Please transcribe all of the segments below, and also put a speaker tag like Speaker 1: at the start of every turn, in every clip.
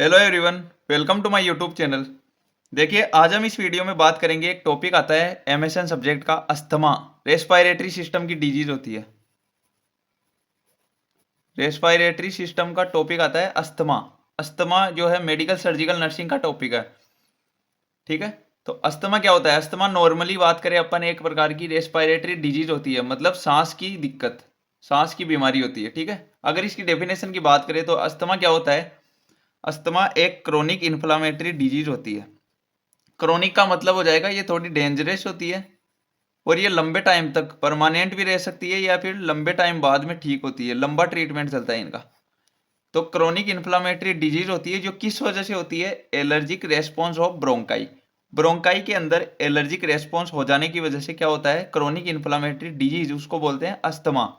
Speaker 1: Hello everyone, welcome to my YouTube channel. देखिए, आज हम इस वीडियो में बात करेंगे। एक टॉपिक आता है एमएसएन सब्जेक्ट का, अस्थमा। रेस्पिरेटरी सिस्टम की डिजीज होती है। रेस्पिरेटरी सिस्टम का टॉपिक आता है अस्थमा। अस्थमा जो है मेडिकल सर्जिकल नर्सिंग का टॉपिक है। ठीक है। तो अस्थमा क्या होता है? अस्थमा नॉर्मली बात करें अपन, एक प्रकार की रेस्पिरेटरी डिजीज होती है, मतलब सांस की दिक्कत, सांस की बीमारी होती है। ठीक है। अगर इसकी डेफिनेशन की बात करें तो अस्थमा क्या होता है? अस्थमा एक क्रोनिक इन्फ्लामेटरी डिजीज होती है। क्रोनिक का मतलब हो जाएगा ये थोड़ी डेंजरस होती है, और ये लंबे टाइम तक परमानेंट भी रह सकती है या फिर लंबे टाइम बाद में ठीक होती है। लंबा ट्रीटमेंट चलता है इनका। तो क्रोनिक इन्फ्लामेटरी डिजीज होती है जो किस वजह से होती है? Allergic response of bronchi. Bronchi के अंदर एलर्जिक रेस्पॉन्स हो जाने की वजह से क्या होता है? क्रोनिक इन्फ्लामेटरी डिजीज, उसको बोलते हैं अस्थमा।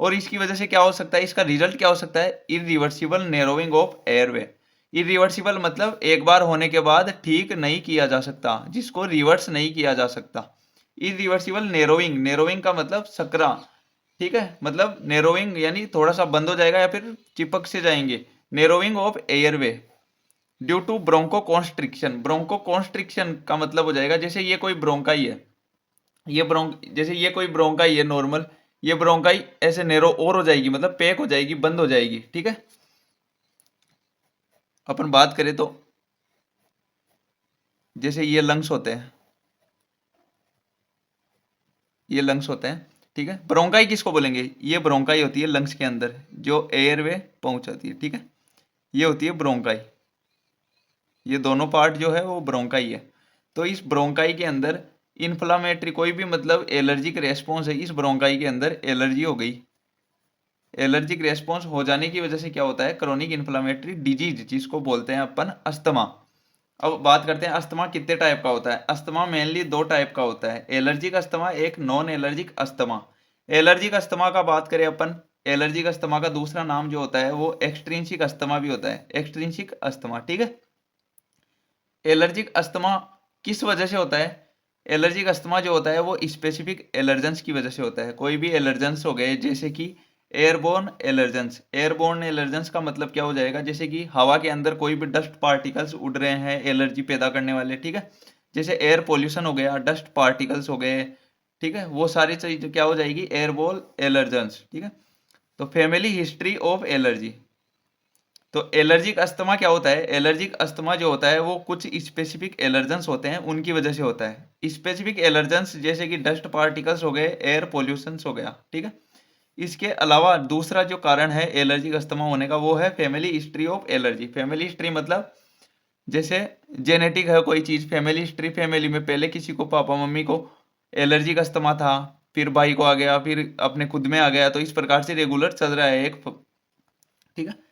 Speaker 1: और इसकी वजह से क्या हो सकता है? इसका रिजल्ट क्या हो सकता है? Irreversible narrowing of airway. Irreversible मतलब एक बार होने के बाद ठीक नहीं किया जा सकता, जिसको रिवर्स नहीं किया जा सकता। इरिवर्सिबल नैरोइंग, नैरोइंग का मतलब सकरा। ठीक है, मतलब नैरोइंग यानी थोड़ा सा बंद हो जाएगा या फिर चिपक से जाएंगे। Narrowing of airway due to bronchoconstriction. Bronchoconstriction का मतलब हो जाएगा जैसे ये कोई ब्रोंकाई है, ये जैसे ये कोई ब्रोंकाई है नॉर्मल, ये ब्रोंकाई ऐसे नैरो और हो जाएगी, मतलब पैक हो जाएगी, बंद हो जाएगी। ठीक है। अपन बात करें तो जैसे ये लंग्स होते हैं, ये लंग्स होते हैं। ठीक है। ब्रोंकाई किसको बोलेंगे? ये ब्रोंकाई होती है लंग्स के अंदर जो एयरवे पहुंचाती है। ठीक है। ये होती है ब्रोंकाई। ये दोनों पार्ट जो है वो ब्रोंकाई है। तो इस ब्रोंकाई के अंदर इन्फ्लामेटरी कोई भी मतलब एलर्जिक रेस्पॉन्स है, इस ब्रोंकाई के अंदर एलर्जी हो गई। एलर्जिक रेस्पॉन्स हो जाने की वजह से क्या होता है? क्रोनिक इन्फ्लामेटरी डिजीज, जिसको बोलते हैं अपन अस्थमा। अब बात करते हैं अस्थमा कितने टाइप का होता है। अस्थमा मेनली दो टाइप का होता है, एलर्जिक अस्थमा, एक non allergic asthma. Allergic asthma का बात करें अपन, एलर्जिक अस्थमा का दूसरा नाम जो होता है वो एक्सट्रिंसिक अस्थमा भी होता है। Extrinsic asthma. ठीक है। एलर्जिक अस्थमा किस वजह से होता है? एलर्जिक अस्थमा जो होता है वो स्पेसिफिक एलर्जेंस की वजह से होता है। कोई भी एलर्जेंस हो गए, जैसे कि एयरबोर्न एलर्जेंस। एयरबोर्न एलर्जेंस का मतलब क्या हो जाएगा? जैसे कि हवा के अंदर कोई भी डस्ट पार्टिकल्स उड़ रहे हैं एलर्जी पैदा करने वाले। ठीक है। जैसे एयर पोल्यूशन हो गया, डस्ट पार्टिकल्स हो गए। ठीक है। वो सारी चीज क्या हो जाएगी? Airborne allergens. ठीक है। तो फैमिली हिस्ट्री ऑफ एलर्जी। तो एलर्जिक अस्थमा क्या होता है? एलर्जिक अस्थमा जो होता है वो कुछ स्पेसिफिक एलर्जेंस होते हैं, उनकी वजह से होता है। स्पेसिफिक एलर्जेंस जैसे कि डस्ट पार्टिकल्स हो गए, एयर पोल्यूशन हो गया। ठीक है। इसके अलावा दूसरा जो कारण है एलर्जिक अस्थमा होने का वो है family history of allergy. Family history मतलब जैसे जेनेटिक है कोई चीज, फैमिली हिस्ट्री, फैमिली में पहले किसी को, पापा मम्मी को एलर्जिक अस्थमा था, फिर भाई को आ गया, फिर अपने खुद में आ गया, तो इस प्रकार से रेगुलर चल रहा है एक। ठीक है।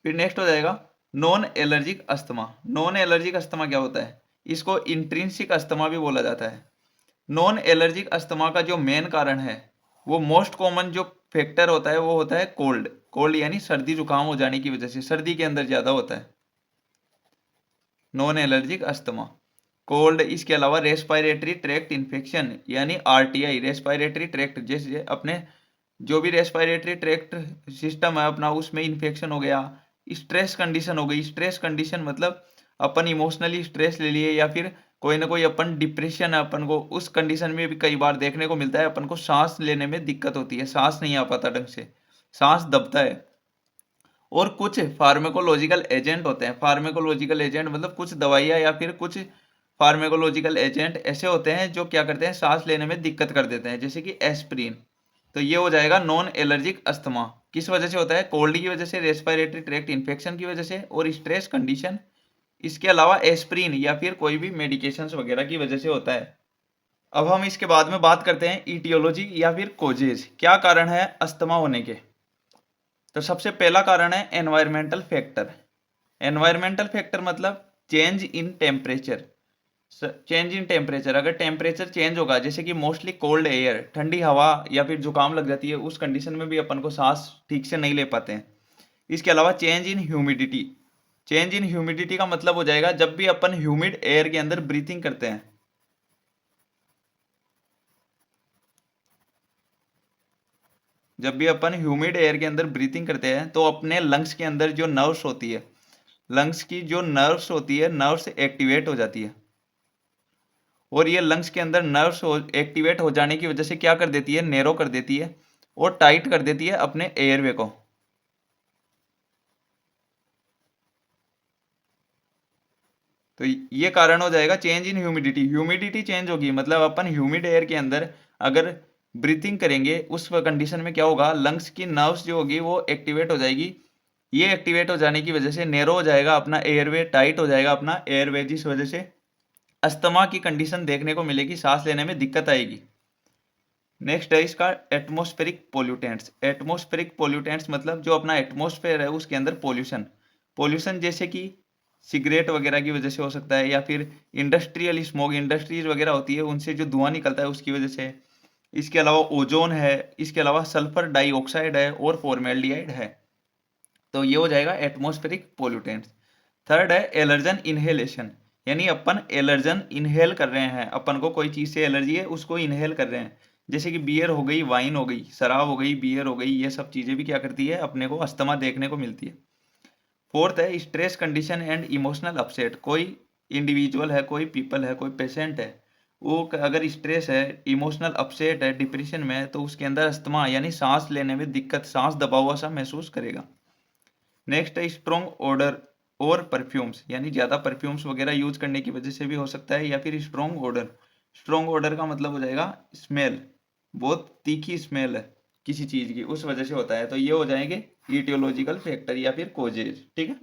Speaker 1: फिर नेक्स्ट हो जाएगा non allergic asthma. Non allergic asthma क्या होता है? इसको इंट्रिंसिक अस्थमा भी बोला जाता है। नॉन एलर्जिक अस्थमा का जो मेन कारण है, वो मोस्ट कॉमन जो फैक्टर होता है वो होता है कोल्ड। कोल्ड यानी सर्दी जुकाम हो जाने की वजह से, सर्दी के अंदर ज्यादा होता है नॉन एलर्जिक अस्थमा। कोल्ड, इसके अलावा रेस्पिरेटरी ट्रैक्ट इन्फेक्शन यानी आरटीआई, रेस्पिरेटरी ट्रैक्ट, जैसे अपने जो भी रेस्पिरेटरी ट्रैक्ट सिस्टम है अपना, उसमें इन्फेक्शन हो गया। स्ट्रेस कंडीशन हो गई। स्ट्रेस कंडीशन मतलब अपन इमोशनली स्ट्रेस ले लिए, या फिर कोई ना कोई अपन डिप्रेशन है अपन को, उस कंडीशन में भी कई बार देखने को मिलता है अपन को सांस लेने में दिक्कत होती है, सांस नहीं आ पाता ढंग से, सांस दबता है। और कुछ फार्मेकोलॉजिकल एजेंट होते हैं। फार्मेकोलॉजिकल एजेंट मतलब कुछ दवाइयाँ या फिर कुछ फार्मेकोलॉजिकल एजेंट ऐसे होते हैं जो क्या करते हैं? सांस लेने में दिक्कत कर देते हैं, जैसे कि एस्प्रिन। तो ये हो जाएगा नॉन एलर्जिक अस्थमा। किस वजह से होता है? कोल्ड की वजह से, रेस्पिरेटरी ट्रैक्ट इन्फेक्शन की वजह से और स्ट्रेस कंडीशन। इसके अलावा एस्प्रिन या फिर कोई भी मेडिकेशंस वगैरह की वजह से होता है। अब हम इसके बाद में बात करते हैं ईटियोलॉजी या फिर कोजेज, क्या कारण है अस्थमा होने के। तो सबसे पहला कारण है एनवायरमेंटल फैक्टर। एनवायरमेंटल फैक्टर मतलब change in temperature. Change in temperature, अगर टेम्परेचर चेंज होगा, जैसे कि मोस्टली कोल्ड एयर, ठंडी हवा या फिर जुकाम लग जाती है, उस कंडीशन में भी अपन को सांस ठीक से नहीं ले पाते हैं। इसके अलावा change in humidity. Change in humidity का मतलब हो जाएगा जब भी अपन ह्यूमिड एयर के अंदर ब्रीथिंग करते हैं, जब भी अपन ह्यूमिड एयर के अंदर ब्रीथिंग करते हैं तो अपने लंग्स के अंदर जो नर्व्स होती है लंग्स की जो नर्व्स होती है, नर्व्स एक्टिवेट हो जाती है, और ये लंग्स के अंदर नर्व्स एक्टिवेट हो जाने की वजह से क्या कर देती है, नैरो कर देती है और टाइट कर देती है अपने एयरवे को। तो ये कारण हो जाएगा change in humidity, humidity change होगी, मतलब अपन ह्यूमिड एयर के अंदर अगर ब्रीथिंग करेंगे उस कंडीशन में क्या होगा, लंग्स की नर्व्स जो होगी वो एक्टिवेट हो जाएगी। ये एक्टिवेट हो जाने की वजह से नैरो हो जाएगा अपना एयरवे, टाइट हो जाएगा अपना एयरवे, जिस वजह से अस्थमा की कंडीशन देखने को मिलेगी, सांस लेने में दिक्कत आएगी। नेक्स्ट है इसका एटमॉस्फेरिक पोल्यूटेंट्स। एटमॉस्फेरिक पोल्यूटेंट्स मतलब जो अपना एटमॉस्फेयर है उसके अंदर पोल्यूशन, पोल्यूशन जैसे कि सिगरेट वगैरह की वजह से हो सकता है, या फिर इंडस्ट्रियल स्मोक, इंडस्ट्रीज वगैरह होती है उनसे जो धुआं निकलता है उसकी वजह से। इसके अलावा ओजोन है, इसके अलावा सल्फर डाइऑक्साइड है और फॉर्मेल्डिहाइड है। तो ये हो जाएगा एटमॉस्फेरिक पोल्यूटेंट्स। थर्ड है एलर्जन इनहेलेशन, यानी अपन एलर्जन इनहेल कर रहे हैं, अपन को कोई चीज़ से एलर्जी है उसको इनहेल कर रहे हैं, जैसे कि बियर हो गई, वाइन हो गई, शराब हो गई, बियर हो गई, ये सब चीज़ें भी क्या करती है, अपने को अस्थमा देखने को मिलती है। फोर्थ है stress condition and emotional upset. कोई इंडिविजुअल है, कोई पीपल है, कोई पेशेंट है, वो अगर स्ट्रेस है, इमोशनल अपसेट है, डिप्रेशन में है, तो उसके अंदर अस्थमा यानी सांस लेने में दिक्कत, सांस दबा हुआ सा महसूस करेगा। नेक्स्ट है स्ट्रॉन्ग ऑर्डर और परफ्यूम्स, यानी ज़्यादा परफ्यूम्स वगैरह यूज करने की वजह से भी हो सकता है, या फिर स्ट्रॉन्ग ऑर्डर। स्ट्रॉन्ग ऑर्डर का मतलब हो जाएगा स्मेल, बहुत तीखी स्मेल है किसी चीज़ की, उस वजह से होता है। तो ये हो जाएंगे ईटियोलॉजिकल फैक्टर या फिर कोजेज, ठीक है।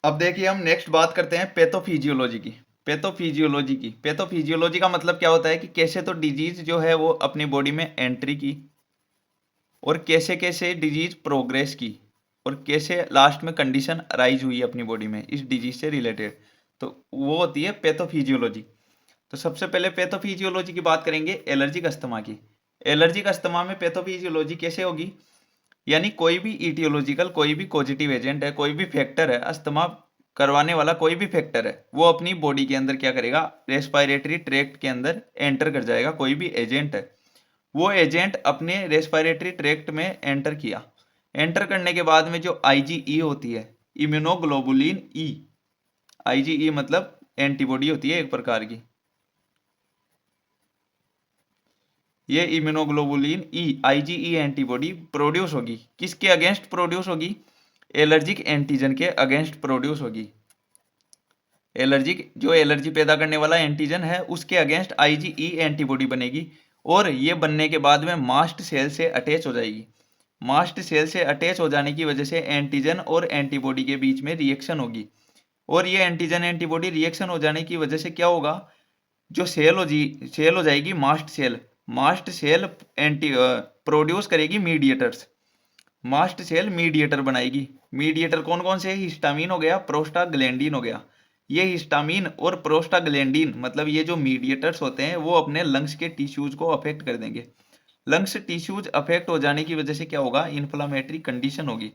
Speaker 1: अब देखिए हम नेक्स्ट बात करते हैं पैथोफिजियोलॉजी की। पैथोफिजियोलॉजी का मतलब क्या होता है कि कैसे तो डिजीज जो है वो अपनी बॉडी में एंट्री की, और कैसे कैसे डिजीज प्रोग्रेस की, और कैसे लास्ट में कंडीशन अराइज हुई अपनी बॉडी में इस डिजीज से रिलेटेड, तो वो होती है पैथोफिजियोलॉजी। तो सबसे पहले पैथोफिजियोलॉजी की बात करेंगे एलर्जिक अस्थमा की। एलर्जिक अस्थमा में पैथोफिजियोलॉजी कैसे होगी, यानी कोई भी ईटियोलॉजिकल, कोई भी पॉजिटिव एजेंट है, कोई भी फैक्टर है, अस्थमा करवाने वाला कोई भी फैक्टर है, वो अपनी बॉडी के अंदर क्या करेगा, रेस्पिरेटरी ट्रैक्ट के अंदर एंटर कर जाएगा। कोई भी एजेंट है, वो एजेंट अपने रेस्पिरेटरी ट्रैक्ट में एंटर किया, एंटर करने के बाद में जो आईजीई होती है, इम्यूनोग्लोबुलिन ई, आईजीई मतलब एंटीबॉडी होती है एक प्रकार की, ये immunoglobulin E, IgE antibody produce होगी, किसके अगेंस्ट प्रोड्यूस होगी, एलर्जिक एंटीजन के अगेंस्ट प्रोड्यूस होगी। एलर्जिक जो एलर्जी पैदा करने वाला एंटीजन है उसके अगेंस्ट आईजीई एंटीबॉडी बनेगी, और ये बनने के बाद में मास्ट सेल से अटैच हो जाएगी। मास्ट सेल से अटैच हो जाने की वजह से एंटीजन और एंटीबॉडी के बीच में रिएक्शन होगी, और ये एंटीजन एंटीबॉडी रिएक्शन हो जाने की वजह से क्या होगा, जो सेल हो जाएगी मास्ट सेल, मास्ट सेल एंटी प्रोड्यूस करेगी मीडिएटर्स, मास्ट सेल मीडिएटर बनाएगी। मीडिएटर कौन कौन से, हिस्टामिन हो गया, प्रोस्टाग्लैंडिन हो गया। ये हिस्टामिन और प्रोस्टाग्लैंडिन मतलब ये जो मीडिएटर्स होते हैं वो अपने लंग्स के टिश्यूज को अफेक्ट कर देंगे। लंग्स टिश्यूज अफेक्ट हो जाने की वजह से क्या होगा, इन्फ्लामेटरी कंडीशन होगी।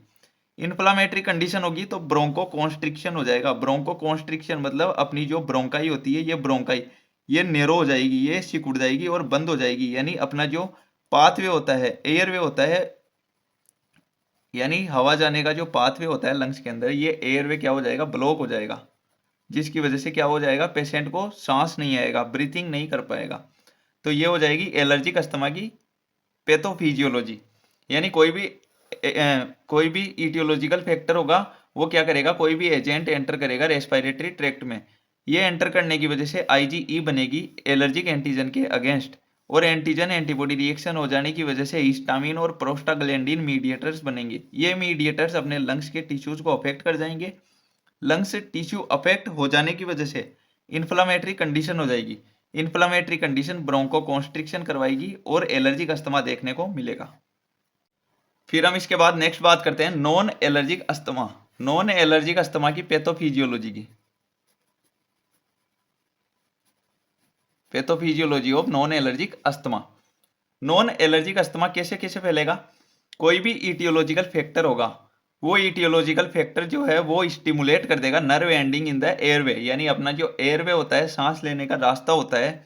Speaker 1: इन्फ्लामेटरी कंडीशन होगी तो ब्रोंको कॉन्स्ट्रिक्शन हो जाएगा। ब्रोंको कॉन्स्ट्रिक्शन मतलब अपनी जो ब्रोंकाई होती है, ये ब्रोंकाई ये नेरो हो जाएगी, ये सिकुड़ जाएगी और बंद हो जाएगी, यानी अपना जो पाथवे होता है, एयरवे होता है, यानी हवा जाने का जो पाथवे होता है लंग्स के अंदर, ये एयरवे क्या हो जाएगा, ब्लॉक हो जाएगा, जिसकी वजह से क्या हो जाएगा, पेशेंट को सांस नहीं आएगा, ब्रीथिंग नहीं कर पाएगा। तो ये हो जाएगी एलर्जिक अस्थमा की पैथोफिजियोलॉजी। यानी कोई भी ईटियोलॉजिकल फैक्टर होगा, वो क्या करेगा, कोई भी एजेंट एंटर करेगा रेस्पिरेटरी ट्रैक्ट में, ये एंटर करने की वजह से आईजीई बनेगी एलर्जिक एंटीजन के अगेंस्ट, और एंटीजन एंटीबॉडी रिएक्शन हो जाने की वजह से हिस्टामिन और प्रोस्टाग्लैंडिन मीडिएटर्स बनेंगे। ये मीडिएटर्स अपने लंग्स के टिश्यूज को अफेक्ट कर जाएंगे। लंग्स टिश्यू अफेक्ट हो जाने की वजह से इन्फ्लामेटरी कंडीशन हो जाएगी। इन्फ्लामेटरी कंडीशन ब्रोंको कॉन्स्ट्रिक्शन करवाएगी और एलर्जिक अस्थमा देखने को मिलेगा। फिर हम इसके बाद नेक्स्ट बात करते हैं non allergic asthma. Non allergic asthma की पैथोफिजियोलॉजी की, pathophysiology of non allergic asthma. Non allergic asthma कैसे कैसे फैलेगा, कोई भी ईटियोलॉजिकल फैक्टर होगा, वो ईटियोलॉजिकल फैक्टर जो है वो स्टिमुलेट कर देगा nerve ending in the airway, यानी अपना जो एयरवे होता है, सांस लेने का रास्ता होता है,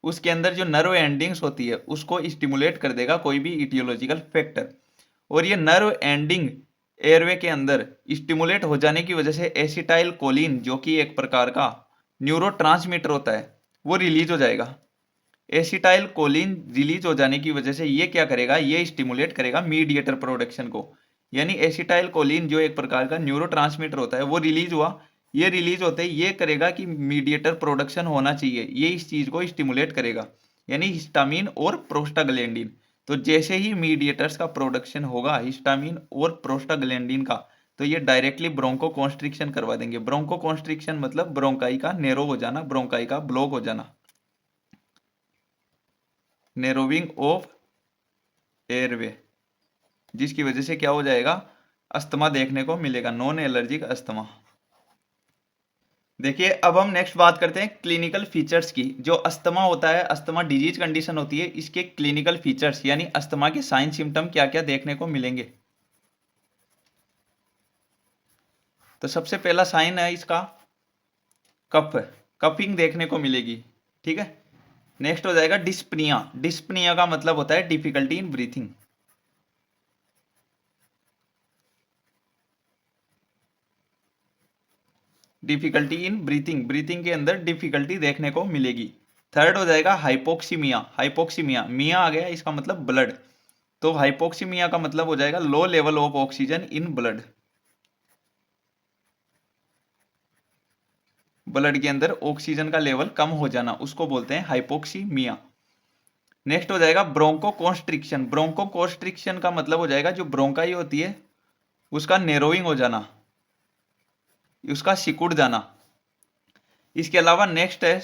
Speaker 1: उसके अंदर जो नर्व एंडिंग्स होती है उसको स्टिमुलेट कर देगा कोई भी ईटियोलॉजिकल फैक्टर। और ये नर्व एंडिंग एयरवे के अंदर स्टिमुलेट हो जाने की वजह से एसिटाइल कोलिन, जो कि एक प्रकार का न्यूरोट्रांसमीटर होता है, वो रिलीज हो जाएगा। एसिटाइल कोलिन रिलीज हो जाने की वजह से ये क्या करेगा, ये स्टिमुलेट करेगा मीडिएटर प्रोडक्शन को। यानी एसिटाइल कोलिन जो एक प्रकार का न्यूरोट्रांसमीटर होता है वो रिलीज हुआ, ये रिलीज होते ही ये करेगा कि मीडिएटर प्रोडक्शन होना चाहिए, ये इस चीज को स्टिमुलेट करेगा, यानी हिस्टामिन और प्रोस्टाग्लैंडिन। तो जैसे ही मीडिएटर्स का प्रोडक्शन होगा हिस्टामिन और प्रोस्टाग्लैंडिन का, तो ये डायरेक्टली ब्रोंको कॉन्स्ट्रिक्शन करवा देंगे। ब्रोंको कॉन्स्ट्रिक्शन मतलब ब्रोंकाई का नेरो हो जाना, ब्रोंकाई का ब्लॉक हो जाना, नेरोविंग ऑफ एयरवे, जिसकी वजह से क्या हो जाएगा, अस्थमा देखने को मिलेगा, नॉन एलर्जिक अस्थमा। देखिए अब हम नेक्स्ट बात करते हैं क्लिनिकल फीचर्स की। जो अस्थमा होता है, अस्थमा डिजीज कंडीशन होती है, इसके क्लिनिकल फीचर्स यानी अस्थमा के साइन सिम्टम क्या क्या देखने को मिलेंगे। तो सबसे पहला साइन है इसका कफ, कफिंग देखने को मिलेगी, ठीक है। नेक्स्ट हो जाएगा डिस्पनिया, डिस्पनिया का मतलब होता है difficulty in breathing. Difficulty in breathing, breathing के अंदर डिफिकल्टी देखने को मिलेगी। थर्ड हो जाएगा हाइपोक्सीमिया, हाइपोक्सीमिया, मिया आ गया इसका मतलब ब्लड, तो हाइपोक्सीमिया का मतलब हो जाएगा low level of oxygen in blood, blood के अंदर ऑक्सीजन का लेवल कम हो जाना, उसको बोलते हैं हाइपोक्सीमिया। नेक्स्ट हो जाएगा ब्रोंको कॉन्स्ट्रिक्शन, ब्रोंको कॉन्स्ट्रिक्शन का मतलब हो जाएगा जो ब्रोंकाई होती है उसका नेरोइंग हो जाना, उसका सिकुड़ जाना। इसके अलावा नेक्स्ट है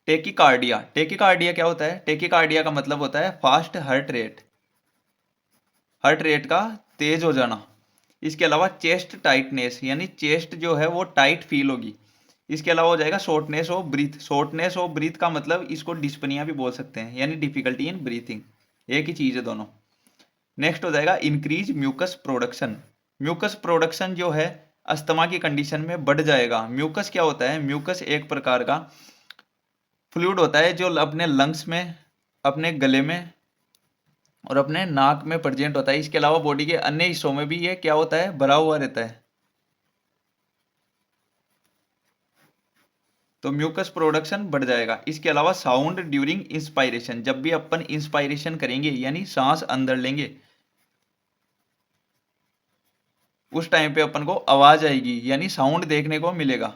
Speaker 1: टेकिकार्डिया, टेकिकार्डिया क्या होता है, टेकिकार्डिया का मतलब होता है fast heart rate, heart rate का तेज हो जाना। इसके अलावा चेस्ट टाइटनेस, यानी चेस्ट जो है वो टाइट फील होगी। इसके अलावा हो जाएगा shortness of breathe, shortness of breathe का मतलब इसको डिस्पनिया भी बोल सकते हैं, यानी डिफिकल्टी इन ब्रीथिंग, एक ही चीज है दोनों। नेक्स्ट हो जाएगा increase mucus production, mucus production जो है अस्थमा की कंडीशन में बढ़ जाएगा। म्यूकस क्या होता है, म्यूकस एक प्रकार का फ्लूइड होता है जो अपने लंग्स में, अपने गले में और अपने नाक में प्रेजेंट होता है। इसके अलावा बॉडी के अन्य हिस्सों में भी ये क्या होता है, भरा हुआ रहता है। तो म्यूकस प्रोडक्शन बढ़ जाएगा। इसके अलावा साउंड ड्यूरिंग इंस्पायरेशन, जब भी अपन इंस्पायरेशन करेंगे यानी सांस अंदर लेंगे उस टाइम पे अपन को आवाज आएगी, यानी साउंड देखने को मिलेगा।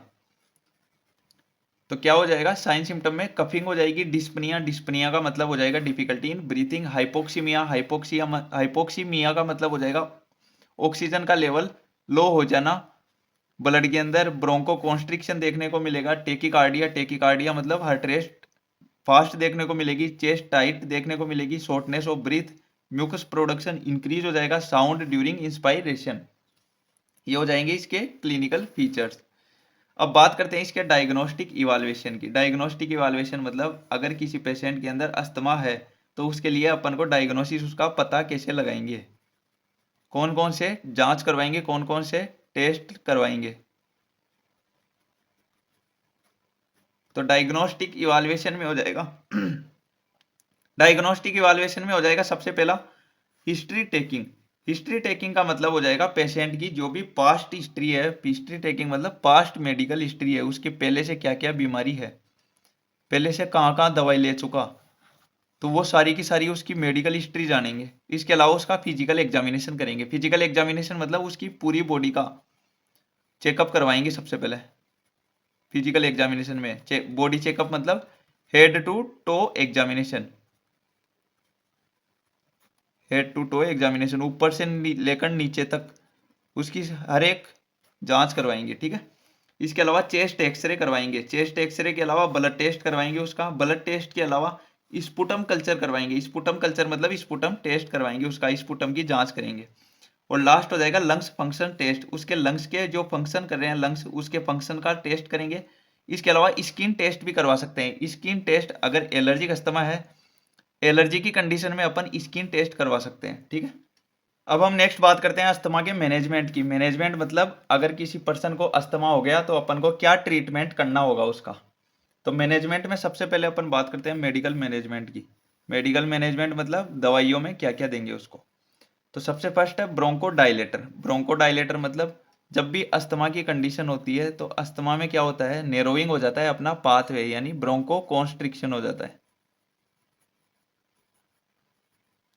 Speaker 1: तो क्या हो जाएगा, साइन सिम्टम में कफिंग हो जाएगी, डिस्पनिया, डिस्पनिया का मतलब हो जाएगा difficulty in breathing, hypoxaemia, hypoxaemia का मतलब हो जाएगा ऑक्सीजन का लेवल लो हो जाना ब्लड के अंदर। ब्रोंको कॉन्स्ट्रिक्शन देखने को मिलेगा। टेकिकार्डिया, टेकिकार्डिया मतलब हार्ट रेट फास्ट देखने को मिलेगी। चेस्ट टाइट देखने को मिलेगी। Shortness of breath, mucus production increase हो जाएगा। साउंड ड्यूरिंग इंस्पायरेशन, ये हो जाएंगे इसके क्लिनिकल फीचर्स। अब बात करते हैं इसके डायग्नोस्टिक इवाल्युएशन की। डायग्नोस्टिक इवाल्युएशन मतलब अगर किसी पेशेंट के अंदर अस्थमा है तो उसके लिए अपन को डायग्नोसिस, उसका पता कैसे लगाएंगे, कौन कौन से जांच करवाएंगे, कौन कौन से टेस्ट करवाएंगे। तो डायग्नोस्टिक इवाल्युएशन में हो जाएगा डायग्नोस्टिक इवाल्युएशन में हो जाएगा सबसे पहला हिस्ट्री टेकिंग। हिस्ट्री टेकिंग का मतलब हो जाएगा पेशेंट की जो भी पास्ट हिस्ट्री है, हिस्ट्री टेकिंग मतलब पास्ट मेडिकल हिस्ट्री है, उसके पहले से क्या क्या बीमारी है, पहले से कहाँ कहाँ दवाई ले चुका, तो वो सारी की सारी उसकी मेडिकल हिस्ट्री जानेंगे। इसके अलावा उसका फिजिकल एग्जामिनेशन करेंगे। फिजिकल एग्जामिनेशन मतलब उसकी पूरी बॉडी का चेकअप करवाएंगे सबसे पहले। फिजिकल एग्जामिनेशन में बॉडी चेकअप मतलब head to toe examination, head to toe examination, ऊपर से लेकर नीचे तक उसकी हर एक जांच करवाएंगे, ठीक है। इसके अलावा चेस्ट एक्सरे करवाएंगे। चेस्ट एक्सरे के अलावा ब्लड टेस्ट करवाएंगे। उसका ब्लड टेस्ट के अलावा स्पुटम कल्चर करवाएंगे। स्पुटम कल्चर मतलब स्पुटम टेस्ट करवाएंगे, उसका स्पुटम की जांच करेंगे। और लास्ट हो जाएगा लंग्स फंक्शन टेस्ट, उसके लंग्स के जो फंक्शन कर रहे हैं लंग्स, उसके फंक्शन का टेस्ट करेंगे। इसके अलावा स्किन टेस्ट भी करवा सकते हैं। स्किन टेस्ट अगर एलर्जिक अस्थमा है, एलर्जी की कंडीशन में अपन स्किन टेस्ट करवा सकते हैं, ठीक है। अब हम नेक्स्ट बात करते हैं अस्थमा के मैनेजमेंट की। मैनेजमेंट मतलब अगर किसी पर्सन को अस्थमा हो गया तो अपन को क्या ट्रीटमेंट करना होगा उसका। तो मैनेजमेंट में सबसे पहले अपन बात करते हैं मेडिकल मैनेजमेंट की। मेडिकल मैनेजमेंट मतलब दवाइयों में क्या क्या देंगे उसको। तो सबसे फर्स्ट है ब्रोंको डायलेटर। ब्रोंको डायलेटर मतलब जब भी अस्थमा की कंडीशन होती है तो अस्थमा में क्या होता है, नेरोइंग हो जाता है अपना पाथवे, यानी ब्रोंको कॉन्स्ट्रिक्शन हो जाता है।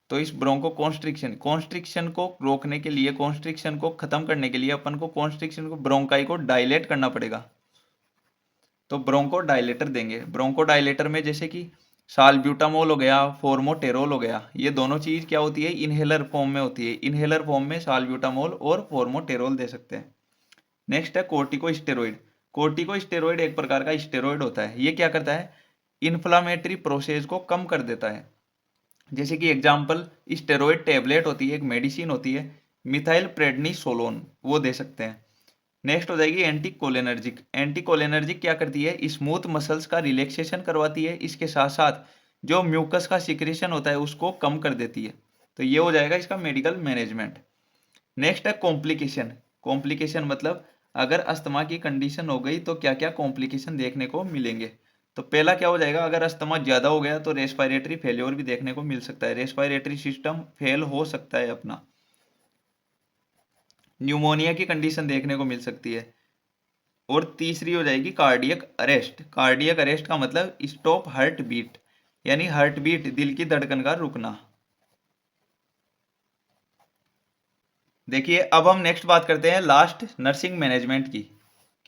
Speaker 1: तो इस ब्रोंको कॉन्स्ट्रिक्शन कॉन्स्ट्रिक्शन को रोकने के लिए, कॉन्स्ट्रिक्शन को खत्म करने के लिए अपन को कॉन्स्ट्रिक्शन को, ब्रोंकाई को डायलेट करना पड़ेगा। तो ब्रोंको डायलेटर देंगे। ब्रोंको डायलेटर में जैसे कि साल्ब्यूटामोल हो गया, फॉर्मोटेरोल हो गया, ये दोनों चीज क्या होती है, इनहेलर फॉर्म में होती है। इनहेलर फॉर्म में साल्ब्यूटामोल और फॉर्मोटेरोल दे सकते हैं। नेक्स्ट है कोर्टिकोस्टेरॉइड। कोर्टिकोस्टेरॉइड एक प्रकार का स्टेरॉइड होता है। ये क्या करता है, इन्फ्लामेटरी प्रोसेस को कम कर देता है। जैसे कि एग्जाम्पल स्टेरॉइड टेबलेट होती है, एक मेडिसिन होती है मिथाइल प्रेडनिसोलोन, वो दे सकते हैं। नेक्स्ट हो जाएगी एंटीकोलिनर्जिक। एंटीकोलिनर्जिक क्या करती है, स्मूथ मसल्स का रिलैक्सेशन करवाती है, इसके साथ साथ जो म्यूकस का सिक्रेशन होता है उसको कम कर देती है। तो ये हो जाएगा इसका मेडिकल मैनेजमेंट। नेक्स्ट है कॉम्प्लिकेशन। कॉम्प्लिकेशन मतलब अगर अस्थमा की कंडीशन हो गई तो क्या क्या कॉम्प्लिकेशन देखने को मिलेंगे। तो पहला क्या हो जाएगा, अगर अस्थमा ज़्यादा हो गया तो रेस्पिरेटरी फेलियर भी देखने को मिल सकता है, रेस्पिरेटरी सिस्टम फेल हो सकता है अपना। न्यूमोनिया की कंडीशन देखने को मिल सकती है। और तीसरी हो जाएगी कार्डियक अरेस्ट। कार्डियक अरेस्ट का मतलब स्टॉप हार्ट बीट, यानी हार्ट बीट, दिल की धड़कन का रुकना। देखिए अब हम नेक्स्ट बात करते हैं लास्ट नर्सिंग मैनेजमेंट की,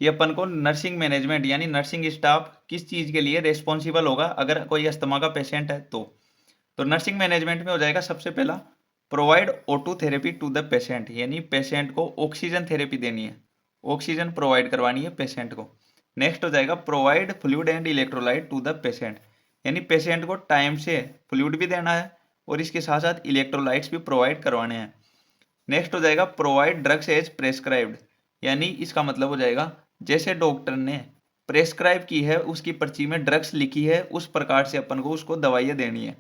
Speaker 1: कि अपन को नर्सिंग मैनेजमेंट यानी नर्सिंग स्टाफ किस चीज़ के लिए रिस्पॉन्सिबल होगा अगर कोई अस्थमा का पेशेंट है। तो नर्सिंग मैनेजमेंट में हो जाएगा सबसे पहला provide O2 therapy to the patient, यानी पेशेंट को ऑक्सीजन थेरेपी देनी है, ऑक्सीजन प्रोवाइड करवानी है पेशेंट को। नेक्स्ट हो जाएगा provide fluid and electrolyte to the patient, यानी पेशेंट को टाइम से फ्लूइड भी देना है और इसके साथ साथ इलेक्ट्रोलाइट्स भी प्रोवाइड करवाने हैं। नेक्स्ट हो जाएगा प्रोवाइड ड्रग्स एज प्रेस्क्राइब्ड, यानी इसका मतलब हो जाएगा जैसे डॉक्टर ने प्रेस्क्राइब की है, उसकी पर्ची में ड्रग्स लिखी है, उस प्रकार से अपन को उसको दवाइयाँ देनी है।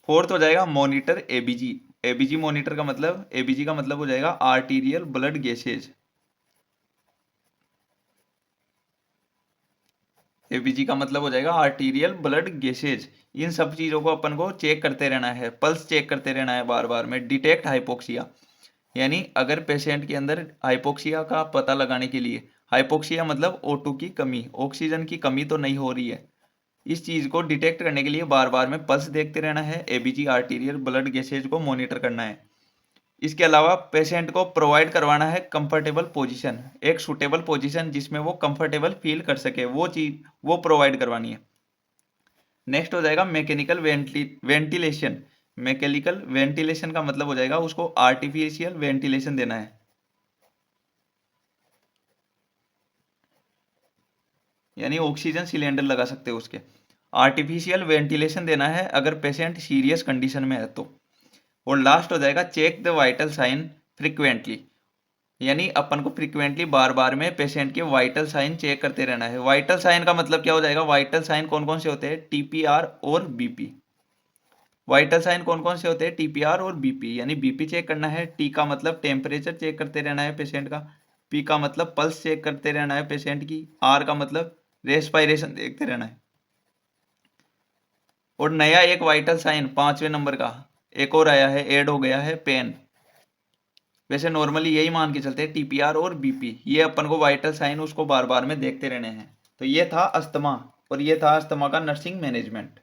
Speaker 1: फोर्थ हो जाएगा मॉनिटर एबीजी। एबीजी मॉनिटर का मतलब, एबीजी का मतलब हो जाएगा आर्टीरियल ब्लड गैसेज। एबीजी का मतलब हो जाएगा आर्टीरियल ब्लड गैसेज। इन सब चीज़ों को अपन को चेक करते रहना है, पल्स चेक करते रहना है बार बार में। डिटेक्ट हाइपोक्सिया, यानी अगर पेशेंट के अंदर हाइपोक्सिया का पता लगाने के लिए, हाइपोक्सिया मतलब O2 की कमी, ऑक्सीजन की कमी तो नहीं हो रही है, इस चीज़ को डिटेक्ट करने के लिए बार बार में पल्स देखते रहना है, एबीजी आर्टीरियल ब्लड गैसेज को मॉनिटर करना है। इसके अलावा पेशेंट को प्रोवाइड करवाना है कंफर्टेबल पोजीशन, एक सूटेबल पोजीशन जिसमें वो कंफर्टेबल फील कर सके, वो चीज़ वो प्रोवाइड करवानी है। नेक्स्ट हो जाएगा मैकेनिकल वेंटिलेशन। मैकेनिकल वेंटिलेशन का मतलब हो जाएगा उसको आर्टिफिशियल वेंटिलेशन देना है, यानी ऑक्सीजन सिलेंडर लगा सकते हो उसके। आर्टिफिशियल वेंटिलेशन देना है अगर पेशेंट सीरियस कंडीशन में है तो। और लास्ट हो जाएगा check the vital sign frequently, यानी अपन को फ्रिक्वेंटली बार बार में पेशेंट के वाइटल साइन चेक करते रहना है। वाइटल साइन का मतलब क्या हो जाएगा, वाइटल साइन कौन कौन से होते हैं, टीपीआर और बीपी। वाइटल साइन कौन कौन से होते हैं, टीपीआर और बीपी, यानी बीपी चेक करना है, टी का मतलब टेम्परेचर चेक करते रहना है पेशेंट का, पी का मतलब पल्स चेक करते रहना है पेशेंट की, आर का मतलब रेस्पायरेशन देखते रहना है। और नया एक वाइटल साइन 5वें नंबर का एक और आया है, ऐड हो गया है, पेन। वैसे नॉर्मली यही मान के चलते हैं टीपीआर और बीपी, ये अपन को वाइटल साइन उसको बार बार में देखते रहने हैं। तो ये था अस्थमा, और ये था अस्थमा का नर्सिंग मैनेजमेंट।